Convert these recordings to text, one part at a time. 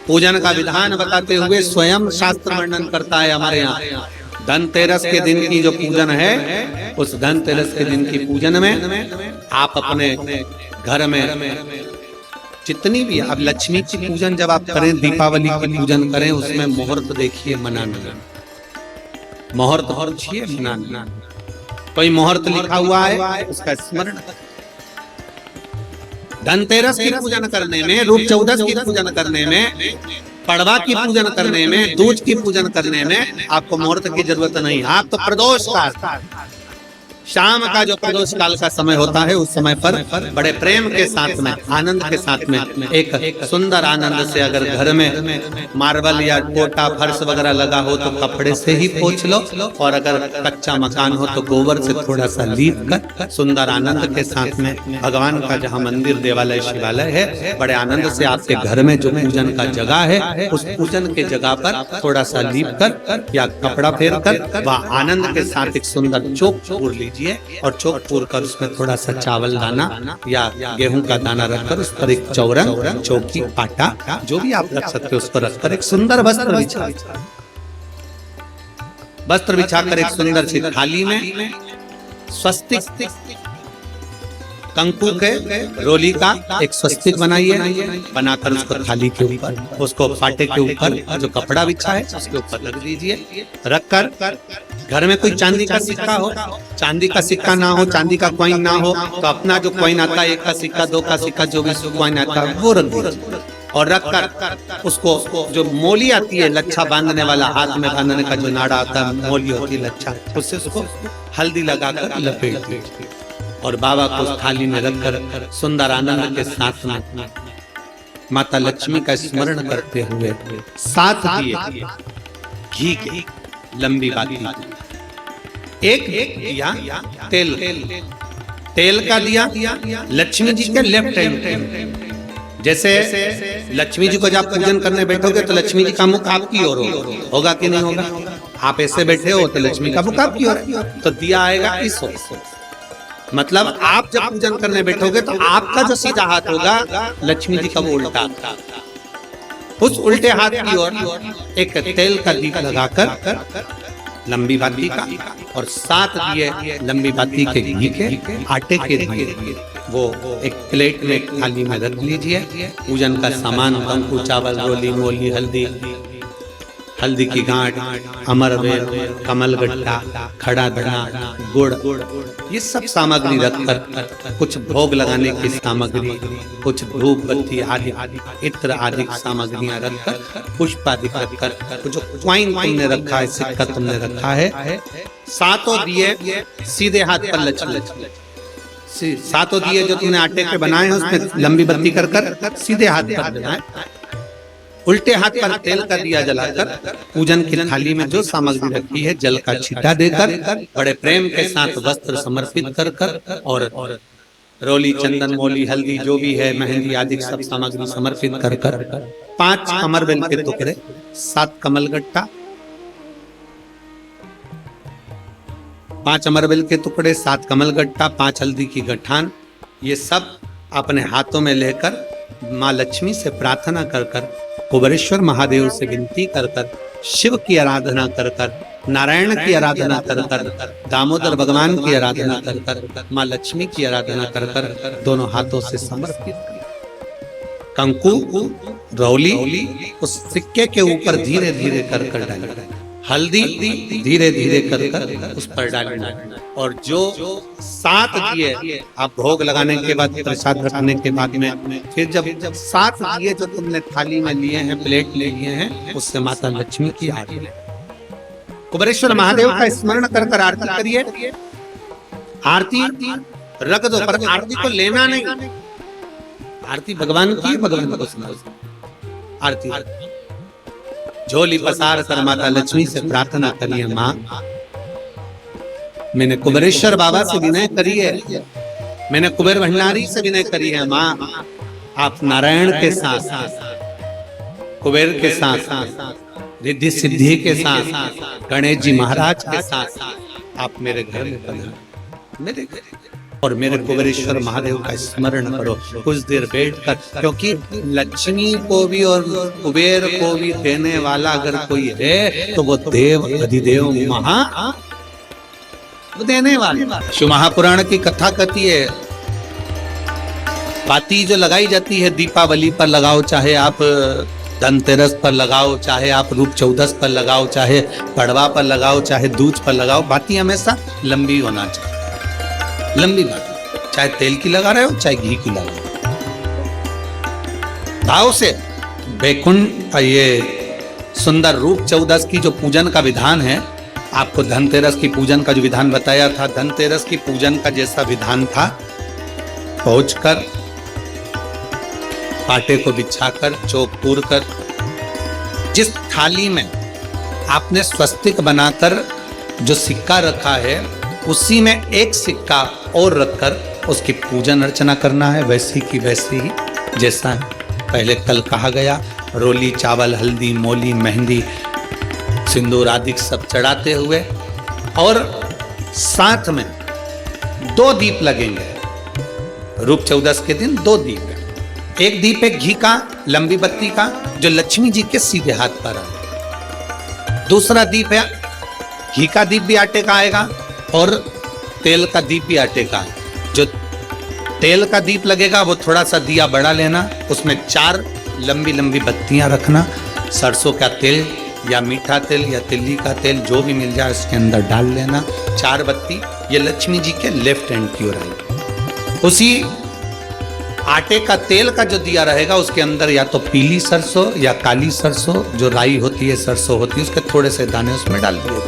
पूजन का विधान बताते हुए स्वयं शास्त्र वर्णन करता है हमारे यहाँ। धनतेरस के दिन की जो पूजन है, उस धनतेरस के दिन की पूजन में आप अपने घर में जितनी भी, अब लक्ष्मी की पूजन जब आप करें, दीपावली की पूजन करें, उसमें मुहूर्त देखिए, मनाना मुहूर्त पूछिए, मनाना। कोई मुहूर्त लिखा हुआ है उसका स्मरण। धनतेरस की पूजन करने में, रूप चौदस की पूजन करने में, पड़वा की पूजन करने में, दूज की पूजन करने में आपको मुहूर्त की जरूरत नहीं। आप तो प्रदोष काल, शाम का जो प्रदोष काल का समय होता है, उस समय पर बड़े प्रेम के साथ में, आनंद के साथ में, एक सुंदर आनंद से अगर घर में मार्बल या कोटा फर्श वगैरह लगा हो तो कपड़े से ही पोंछ लो, और अगर कच्चा मकान हो तो गोबर से थोड़ा सा लीप कर सुंदर आनंद के साथ में, भगवान का जहाँ मंदिर, देवालय, शिवालय है, बड़े आनंद से आपके घर में जो पूजन का जगह है, उस पूजन के जगह पर थोड़ा सा लीप कर या कपड़ा फेर कर वह आनंद के साथ एक सुंदर चौक पूर लीजिए, और चौक पूर कर उसमें थोड़ा सा चावल दाना या गेहूं का दाना रखकर उस पर एक चौरंग, चौकी, पाटा, जो भी आप रख सकते हो, उस पर रखकर एक सुंदर वस्त्र बिछाकर एक सुंदर सी थाली में स्वस्तिक कंकु के रोली का एक स्वस्तिक बनाइए, बनाकर उसको थाली के ऊपर, उसको पाटे के ऊपर जो कपड़ा बिछा है उसके ऊपर रख दीजिए। रखकर घर में कोई चांदी का सिक्का हो, चांदी का सिक्का ना हो, चांदी का कॉइन ना हो, तो अपना जो कॉइन आता है, 1 का सिक्का, 2 का सिक्का, जो भी कॉइन आता है वो रख दीजिए। और रखकर उसको जो मोली आती है, लच्छा बांधने वाला, हाथ में बांधने का जो नाड़ा आता है, मोली होती है लच्छा, उससे उसको हल्दी लगाकर लपेट दीजिए और बाबा को उस थाली में रखकर सुंदर आनंद के साथ में माता लक्ष्मी का स्मरण करते हुए 7 दिए घी के, लंबी बाती, एक दिया तेल का दिया लक्ष्मी जी के लेफ्ट हैंड। जैसे लक्ष्मी जी को जब पूजन करने बैठोगे तो लक्ष्मी जी का मुख आपकी ओर होगा कि नहीं होगा? आप ऐसे बैठे हो तो लक्ष्मी का मुख आपकी ओर, तो दिया आएगा इस ओर। मतलब आप जब पूजन करने बैठोगे तो आपका जो सीधा हाथ होगा, लक्ष्मी जी का वो उल्टा, उस उल्टे हाथ की ओर एक तेल का दीप लगाकर लंबी बाती का, और 7 दिए लंबी बाती के घी के, आटे के दिए, वो एक प्लेट में, थाली में रख लीजिए। पूजन का सामान, कंकु, चावल, रोली, मोली, हल्दी की गांठ, अमरवेल, कमलगट्टा, खड़ा धना, गुड़, ये सब सामग्री रखकर, कुछ भोग लगाने की सामग्री, कुछ धूप बत्ती आदि, इत्र आदि सामग्रियां रखकर, पुष्प आदि रखकर, जो कॉइन तुमने रखा है, सिक्का तुमने रखा है, 7 दिए सीधे हाथ पर लक्ष्मी, 7 दिए जो तुमने आटे के बनाए हैं उसमें लंबी बत्ती कर सीधे हाथ पर बनाए, उल्टे हाथ पर तेल का दिया जलाकर पूजन की थाली में जो सामग्री रखी है, जल का छींटा देकर, बड़े प्रेम के साथ वस्त्र समर्पित कर और रोली, चंदन, मोली, हल्दी, जो भी है, मेहंदी आदि सब सामग्री समर्पित कर 5 अमरवेल के टुकड़े, 7 कमलगट्टा, 5 अमरवेल के टुकड़े, 7 कमलगट्टा, 5 हल्दी की गठान, ये सब अपने हाथों में लेकर माँ लक्ष्मी से प्रार्थना कर कुबेरेश्वर महादेव से विनती कर शिव की आराधना कर नारायण की आराधना कर दामोदर भगवान की आराधना कर माँ लक्ष्मी की आराधना कर दोनों हाथों से समर्पित कंकु, रौली उस सिक्के के ऊपर धीरे धीरे कर डालना, हल्दी धीरे धीरे कर उस पर डालना, और जो 7 दिए आप भोग लगाने के बाद, प्रसाद रखने के बाद में, फिर जब 7 दिए जो तुमने थाली में लिए हैं, प्लेट ले लिए हैं, उससे माता लक्ष्मी की आरती, कुबेरेश्वर महादेव का स्मरण कर आरती करिए। आरती रख दो, पर आरती को लेना नहीं, आरती भगवान की, भगवान को सुनाओ। आरती झोली पसार कर माता लक्ष्मी से प्रार्थना करिए, माँ मैंने कुबेरेश्वर बाबा से विनय करी है, मैंने कुबेर भंडारी से विनय करी है, माँ आप नारायण के साथ, कुबेर के साथ, रिद्धि सिद्धि के साथ, गणेश जी महाराज के साथ आप मेरे घर में पधारें, मेरे घर और मेरे कुबेरेश्वर महादेव का स्मरण करो कुछ देर बैठकर, क्योंकि लक्ष्मी को भी और कुबेर को भी देने वाला अगर कोई है तो वो देव अधिदेव महा देने वाला। शिव महापुराण की कथा कहती है, बाती जो लगाई जाती है दीपावली पर लगाओ, चाहे आप धनतेरस पर लगाओ, चाहे आप रूप चौदस पर लगाओ, चाहे पड़वा पर लगाओ, चाहे दूज पर लगाओ, बाती हमेशा लंबी होना चाहिए, लंबी बाती, चाहे तेल की लगा रहे हो चाहे घी की लगा रहे हो। भाव से वैकुंठ ये सुंदर रूप चौदस की जो पूजन का विधान है, आपको धनतेरस की पूजन का जो विधान बताया था, धनतेरस की पूजन का जैसा विधान था, पहुंचकर पाटे को बिछाकर चौक पूर कर जिस थाली में आपने स्वस्तिक बनाकर जो सिक्का रखा है उसी में एक सिक्का और रखकर उसकी पूजन अर्चना करना है, वैसी की वैसी ही जैसा है पहले कल कहा गया। रोली चावल हल्दी मोली मेहंदी सिंदूर आदि सब चढ़ाते हुए और साथ में 2 दीप लगेंगे। रूप चौदस के दिन 2 दीप है, एक दीप है घी का लंबी बत्ती का जो लक्ष्मी जी के सीधे हाथ पर है, दूसरा दीप है घी का दीप भी आटे का आएगा और तेल का दीप भी आटे का। जो तेल का दीप लगेगा वो थोड़ा सा दिया बड़ा लेना, उसमें 4 लंबी लंबी बत्तियां रखना, सरसों का तेल या मीठा तेल या तिल्ली का तेल जो भी मिल जाए उसके अंदर डाल लेना, 4 बत्ती ये लक्ष्मी जी के लेफ्ट हैंड की ओर आएगी। उसी आटे का तेल का जो दिया रहेगा उसके अंदर या तो पीली सरसों या काली सरसों जो राई होती है सरसों होती है उसके थोड़े से दाने उसमें डाल दिए।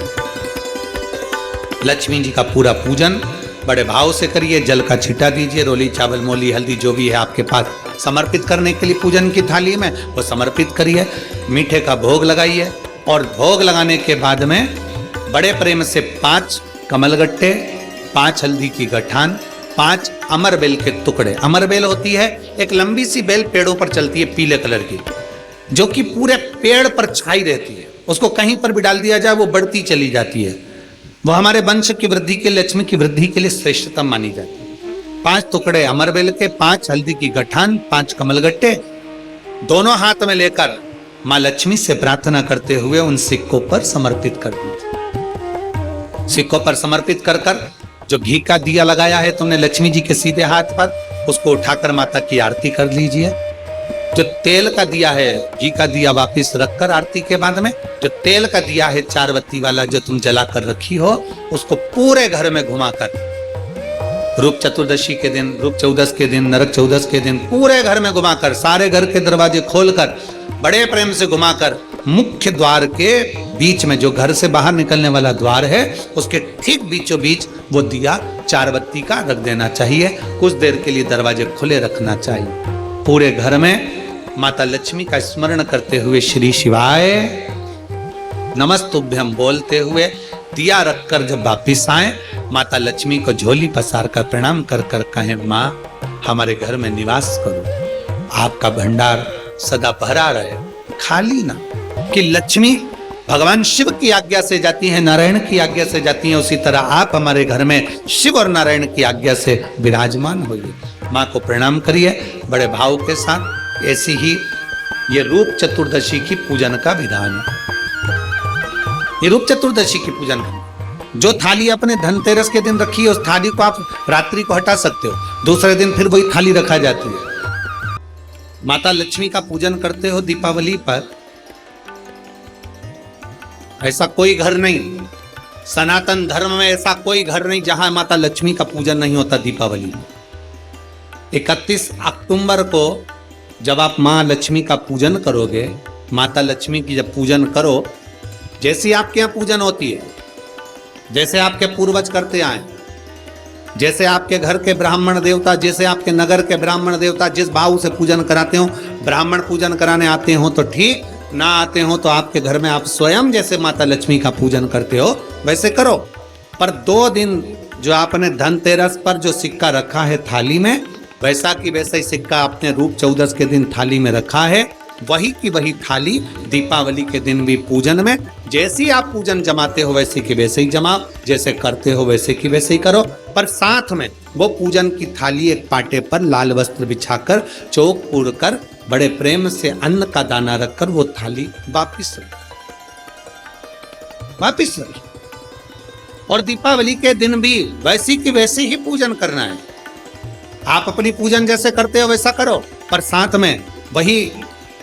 लक्ष्मी जी का पूरा पूजन बड़े भाव से करिए, जल का छिटा दीजिए, रोली चावल मोली हल्दी जो भी है आपके पास समर्पित करने के लिए पूजन की थाली में वो समर्पित करिए, मीठे का भोग लगाइए और भोग लगाने के बाद में बड़े प्रेम से 5 कमलगट्टे, 5 हल्दी की गठान, 5 अमर बेल के टुकड़े। अमर बेल होती है एक लंबी सी बेल पेड़ों पर चलती है पीले कलर की, जो कि पूरे पेड़ पर छाई रहती है, उसको कहीं पर भी डाल दिया जाए वो बढ़ती चली जाती है, वो हमारे वंश की वृद्धि के लक्ष्मी की वृद्धि के लिए श्रेष्ठतम मानी जाती है। 5 टुकड़े अमर बेल के, 5 हल्दी की गठान, 5 कमलगट्टे दोनों हाथ में लेकर मां लक्ष्मी से प्रार्थना करते हुए उन सिक्कों पर समर्पित कर दीजिए। सिक्कों पर समर्पित कर कर जो घी का दिया लगाया है तुमने लक्ष्मी जी के सीधे हाथ पर, उसको उठाकर माता की आरती कर लीजिए। जो तेल का दिया है घी का दिया वापस रखकर आरती के बाद में जो तेल का दिया है 4 बत्ती वाला जो तुम जला कर रखी हो उसको पूरे घर में घुमाकर रूप चतुर्दशी के दिन, रूप चौदस के दिन, नरक चौदस के दिन पूरे घर में घुमाकर सारे घर के दरवाजे खोलकर बड़े प्रेम से घुमाकर मुख्य द्वार के बीच में जो घर से बाहर निकलने वाला द्वार है उसके ठीक बीचों बीच वो दिया 4 बत्ती का रख देना चाहिए। कुछ देर के लिए दरवाजे खुले रखना चाहिए। पूरे घर में माता लक्ष्मी का स्मरण करते हुए श्री शिवाय नमस्तुभ्यम बोलते हुए दिया रखकर जब वापिस आए माता लक्ष्मी को झोली पसार कर प्रणाम कर कर कहें, माँ हमारे घर में निवास करो, आपका भंडार सदा भरा रहे, खाली ना। कि लक्ष्मी भगवान शिव की आज्ञा से जाती है, नारायण की आज्ञा से जाती है, उसी तरह आप हमारे घर में शिव और नारायण की आज्ञा से विराजमान होइए। माँ को प्रणाम करिए बड़े भाव के साथ। ऐसी ही ये रूप चतुर्दशी की पूजन का विधान है। ये रूप चतुर्दशी की पूजन का जो थाली अपने धनतेरस के दिन रखी है उस थाली को आप रात्रि को हटा सकते हो, दूसरे दिन फिर वही थाली रखा जाती है। माता लक्ष्मी का पूजन करते हो दीपावली पर, ऐसा कोई घर नहीं, सनातन धर्म में ऐसा कोई घर नहीं जहां माता लक्ष्मी का पूजन नहीं होता दीपावली में। 31 अक्टूबर को जब आप मां लक्ष्मी का पूजन करोगे, माता लक्ष्मी की जब पूजन करो, जैसी आपके यहाँ पूजन होती है, जैसे आपके पूर्वज करते आए, जैसे आपके घर के ब्राह्मण देवता, जैसे आपके नगर के ब्राह्मण देवता जिस भाव से पूजन कराते हो, ब्राह्मण पूजन कराने आते हो तो ठीक, ना आते हो तो आपके घर में आप स्वयं जैसे माता लक्ष्मी का पूजन करते हो वैसे करो। पर 2 दिन जो आपने धनतेरस पर जो सिक्का रखा है थाली में, वैसा की वैसा ही सिक्का आपने रूप चौदस के दिन थाली में रखा है, वही की वही थाली दीपावली के दिन भी पूजन में, जैसे ही आप पूजन जमाते हो वैसे की वैसे ही जमाओ, जैसे करते हो वैसे की वैसे ही करो। पर साथ में वो पूजन की थाली एक पाटे पर लाल वस्त्र बिछाकर चौक पूर कर बड़े प्रेम से अन्न का दाना रखकर वो थाली वापिस रख। और दीपावली के दिन भी वैसी की वैसे ही पूजन करना है। आप अपनी पूजन जैसे करते हो वैसा करो, पर साथ में वही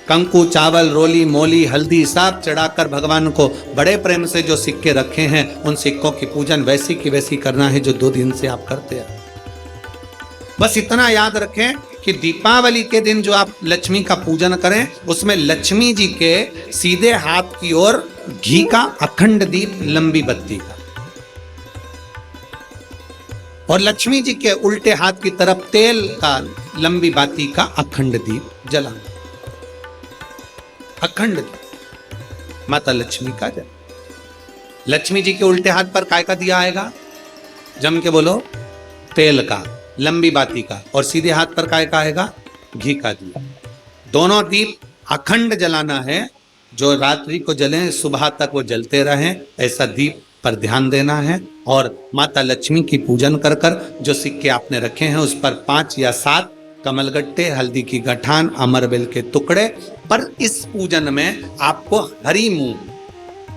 कंकु, चावल, रोली, मोली, हल्दी सब चढ़ाकर भगवान को बड़े प्रेम से जो सिक्के रखे हैं उन सिक्कों की पूजन वैसी की वैसी करना है जो 2 दिन से आप करते हैं। बस इतना याद रखें कि दीपावली के दिन जो आप लक्ष्मी का पूजन करें उसमें लक्ष्मी जी के सीधे हाथ की ओर घी का अखंड दीप, लंबी बत्ती का, और लक्ष्मी जी के उल्टे हाथ की तरफ तेल का लंबी बाती का अखंड दीप जलाना। अखंड दीप माता लक्ष्मी का जल। लक्ष्मी जी के उल्टे हाथ पर काय का दिया आएगा? जम के बोलो। तेल का, लंबी बाती का, और सीधे हाथ पर काय का आएगा? घी का दिया। दोनों दीप अखंड जलाना है, जो रात्रि को जलें सुबह तक वो जलते रहें, ऐसा दीप पर ध्यान देना है। और माता लक्ष्मी की पूजन कर कर जो सिक्के आपने रखे हैं उस पर 5 या 7 कमलगट्टे, हल्दी की गठान, अमरबेल के टुकड़े। पर इस पूजन में आपको हरी मूंग,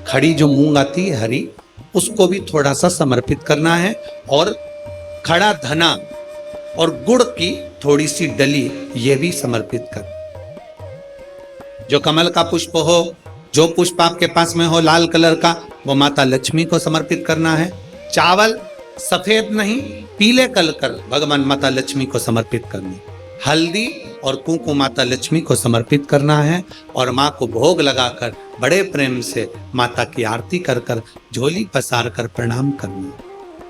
खड़ी जो मूंग आती है हरी, उसको भी थोड़ा सा समर्पित करना है, और खड़ा धना और गुड़ की थोड़ी सी डली ये भी समर्पित कर। जो कमल का पुष्प हो, जो पुष्प आपके पास में हो लाल कलर का, वो माता लक्ष्मी को समर्पित करना है। चावल सफेद नहीं, पीले कलर कर भगवान माता लक्ष्मी को समर्पित करनी। हल्दी और कुंकु माता लक्ष्मी को समर्पित करना है, और माँ को भोग लगाकर बड़े प्रेम से माता की आरती कर कर झोली पसार कर प्रणाम करना।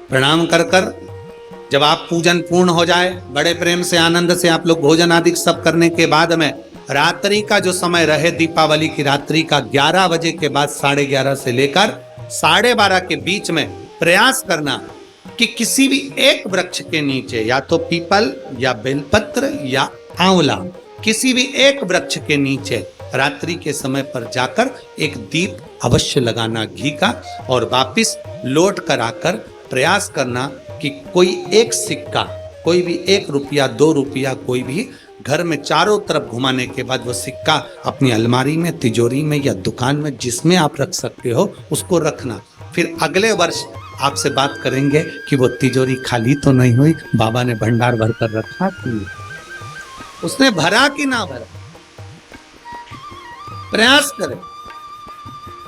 प्रणाम कर कर जब आप पूजन पूर्ण हो जाए, बड़े प्रेम से आनंद से आप लोग भोजन आदि सब करने के बाद में रात्रि का जो समय रहे, दीपावली की रात्रि का 11 बजे के बाद 11:30 से लेकर 12:30 के बीच में प्रयास करना कि किसी भी एक वृक्ष के नीचे, या तो पीपल या बेलपत्र या आंवला, किसी भी एक वृक्ष के नीचे रात्रि के समय पर जाकर एक दीप अवश्य लगाना घी का, और वापिस लौट कर आकर प्रयास करना कि कोई एक सिक्का, कोई भी 1 रुपया 2 रुपया, कोई भी घर में चारों तरफ घुमाने के बाद वो सिक्का अपनी अलमारी में, तिजोरी में या दुकान में जिसमें आप रख सकते हो उसको रखना। फिर अगले वर्ष आपसे बात करेंगे कि वो तिजोरी खाली तो नहीं हुई, बाबा ने भंडार भर कर रखा कि उसने भरा कि ना भरा। प्रयास करें।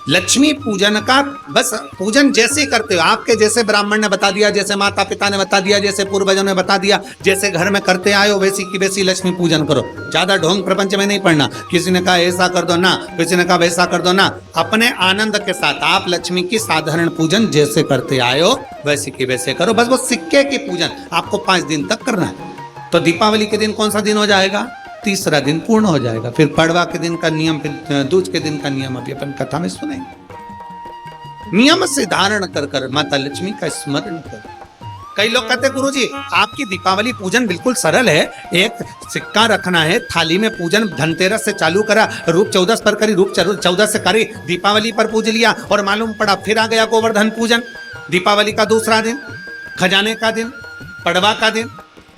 लक्ष्मी पूजन का बस पूजन जैसे करते हो, आपके जैसे ब्राह्मण ने बता दिया, जैसे माता पिता ने बता दिया, जैसे पूर्वजों ने बता दिया, जैसे घर में करते आए हो वैसी की वैसी लक्ष्मी पूजन करो। ज्यादा ढोंग प्रपंच में नहीं पड़ना। किसी ने कहा ऐसा कर दो ना, किसी ने कहा वैसा कर दो ना। अपने आनंद के साथ आप लक्ष्मी की साधारण पूजन जैसे करते आए हो वैसे की वैसे करो। बस वो सिक्के की पूजन आपको 5 दिन तक करना है। तो दीपावली के दिन कौन सा दिन हो जाएगा? तीसरा दिन पूर्ण हो जाएगा। फिर पड़वा के दिन का नियम, फिर दूज के दिन का नियम अभी अपन कथा में सुनेंगे। नियम से धारण कर कर माता लक्ष्मी का स्मरण कर। कई लोग कहते गुरुजी आपकी दीपावली पूजन बिल्कुल सरल है, एक सिक्का रखना है, थाली में पूजन धनतेरस से चालू करा, रूप 14 पर करी, रूप 14 से करी, दीपावली पर पूज लिया, और मालूम पड़ा फिर आ गया गोवर्धन पूजन। दीपावली का दूसरा दिन, खजाने का दिन, पड़वा का दिन,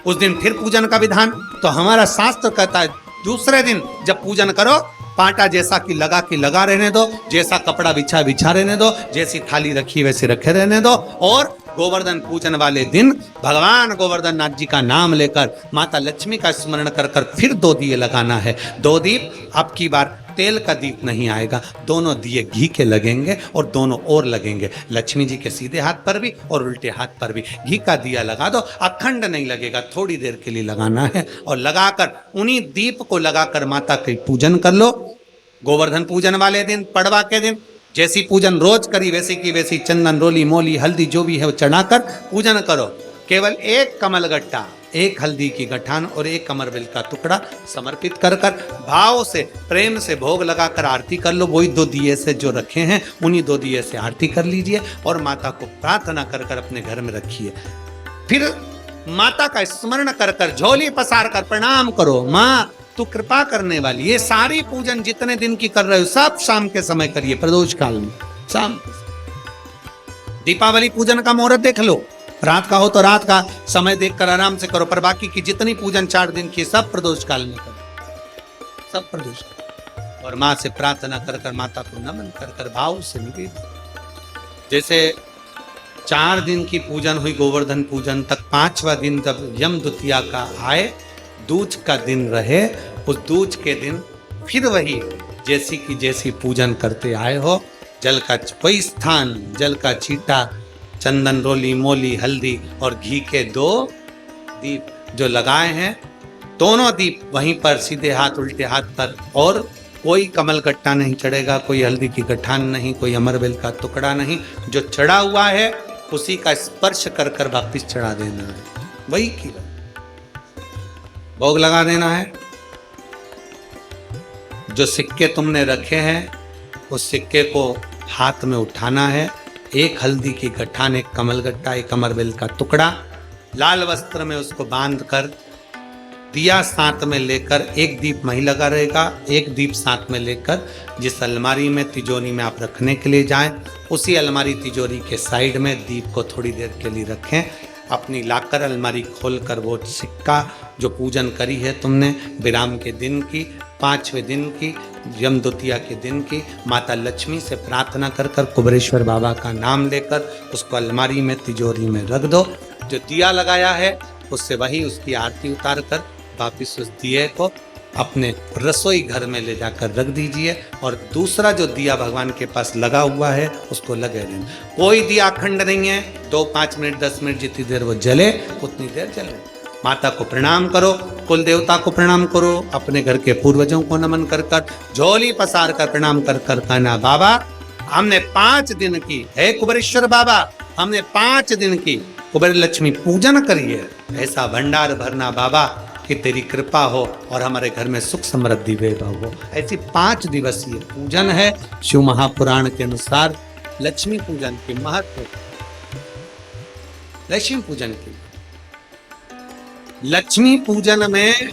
उस दिन फिर पूजन का विधान। तो हमारा शास्त्र कहता है दूसरे दिन जब पूजन करो, पाटा जैसा कि लगा रहने दो, जैसा कपड़ा बिछा रहने दो, जैसी थाली रखी वैसे रखे रहने दो, और गोवर्धन पूजन वाले दिन भगवान गोवर्धन नाथ जी का नाम लेकर माता लक्ष्मी का स्मरण कर कर फिर 2 दिए लगाना है। 2 दीप, अब की बार तेल का दीप नहीं आएगा, दोनों दिए घी के लगेंगे और दोनों ओर लगेंगे। लक्ष्मी जी के सीधे हाथ पर भी और उल्टे हाथ पर भी घी का दिया लगा दो। अखंड नहीं लगेगा, थोड़ी देर के लिए लगाना है, और लगाकर उन्हीं दीप को लगाकर माता के पूजन कर लो। गोवर्धन पूजन वाले दिन, पड़वा के दिन जैसी पूजन रोज करी वैसी की वैसी चंदन, रोली, मोली, हल्दी जो भी है वो चढ़ाकर पूजन करो। केवल 1 कमलगट्टा, 1 हल्दी की गठान और 1 अमरबेल का टुकड़ा समर्पित कर कर भाव से, प्रेम से भोग लगाकर आरती कर लो। वही 2 दिए से जो रखे हैं उन्हीं 2 दिए से आरती कर लीजिए, और माता को प्रार्थना कर कर अपने घर में रखिए। फिर माता का स्मरण कर कर झोली पसार कर प्रणाम करो। माँ तू कृपा करने वाली। ये सारी पूजन जितने दिन की कर रहे हो सब शाम के समय करिए, प्रदोष काल में शाम। दीपावली पूजन का मुहूर्त देख लो, रात का हो तो रात का समय देखकर आराम से करो, पर बाकी की जितनी पूजन 4 दिन की सब प्रदोष काल में करो, सब प्रदोष काल। और माँ से प्रार्थना कर कर, माता को नमन कर कर भाव से निवेदन। जैसे 4 दिन की पूजन हुई गोवर्धन पूजन तक, 5वां दिन जब यम द्वितीया का आए, दूज का दिन रहे, उस दूज के दिन फिर वही जैसी की जैसी पूजन करते आए हो, जल का कोई स्थान, जल का छींटा, चंदन रोली मोली हल्दी और घी के 2 दीप जो लगाए हैं, दोनों दीप वहीं पर सीधे हाथ उल्टे हाथ पर, और कोई कमल गट्टा नहीं चढ़ेगा, कोई हल्दी की गठान नहीं, कोई अमरबेल का टुकड़ा नहीं, जो चढ़ा हुआ है उसी का स्पर्श कर कर वापिस चढ़ा देना है, वही की भोग लगा देना है। जो सिक्के तुमने रखे हैं उस सिक्के को हाथ में उठाना है, 1 हल्दी की गठान, 1 कमल गट्टा, 1 अमरबेल का टुकड़ा, लाल वस्त्र में उसको बांध कर, दिया साथ में लेकर, 1 दीप वहीं लगा रहेगा, 1 दीप साथ में लेकर जिस अलमारी में तिजोरी में आप रखने के लिए जाएं, उसी अलमारी तिजोरी के साइड में दीप को थोड़ी देर के लिए रखें। अपनी लाकर अलमारी खोलकर वो सिक्का जो पूजन करी है तुमने विराम के दिन की, 5वें दिन की, यम द्वितीया के दिन की, माता लक्ष्मी से प्रार्थना कर कर कुबेरेश्वर बाबा का नाम लेकर उसको अलमारी में तिजोरी में रख दो। जो दिया लगाया है उससे वही उसकी आरती उतार कर वापिस उस दिए को अपने रसोई घर में ले जाकर रख दीजिए, और दूसरा जो दिया भगवान के पास लगा हुआ है उसको लगे देना। कोई दिया अखंड नहीं है, 2, 5 मिनट 10 मिनट जितनी देर वो जले उतनी देर जले। माता को प्रणाम करो, कुल देवता को प्रणाम करो, अपने घर के पूर्वजों को नमन कर कर, झोली पसार कर प्रणाम कर कर कहना, बाबा हमने 5 दिन की, है कुबेरेश्वर बाबा हमने 5 दिन की कुबेर लक्ष्मी पूजन करी है, ऐसा भंडार भरना बाबा कि तेरी कृपा हो और हमारे घर में सुख समृद्धि वैभव हो। ऐसी 5 दिवसीय पूजन है। शिव महापुराण के अनुसार लक्ष्मी पूजन के महत्व, लक्ष्मी पूजन की, लक्ष्मी पूजन में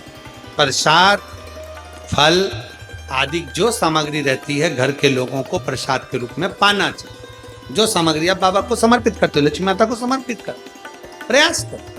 प्रसाद, फल आदि जो सामग्री रहती है घर के लोगों को प्रसाद के रूप में पाना चाहिए। जो सामग्री आप बाबा को समर्पित करते हो, लक्ष्मी माता को समर्पित कर प्रयास करो।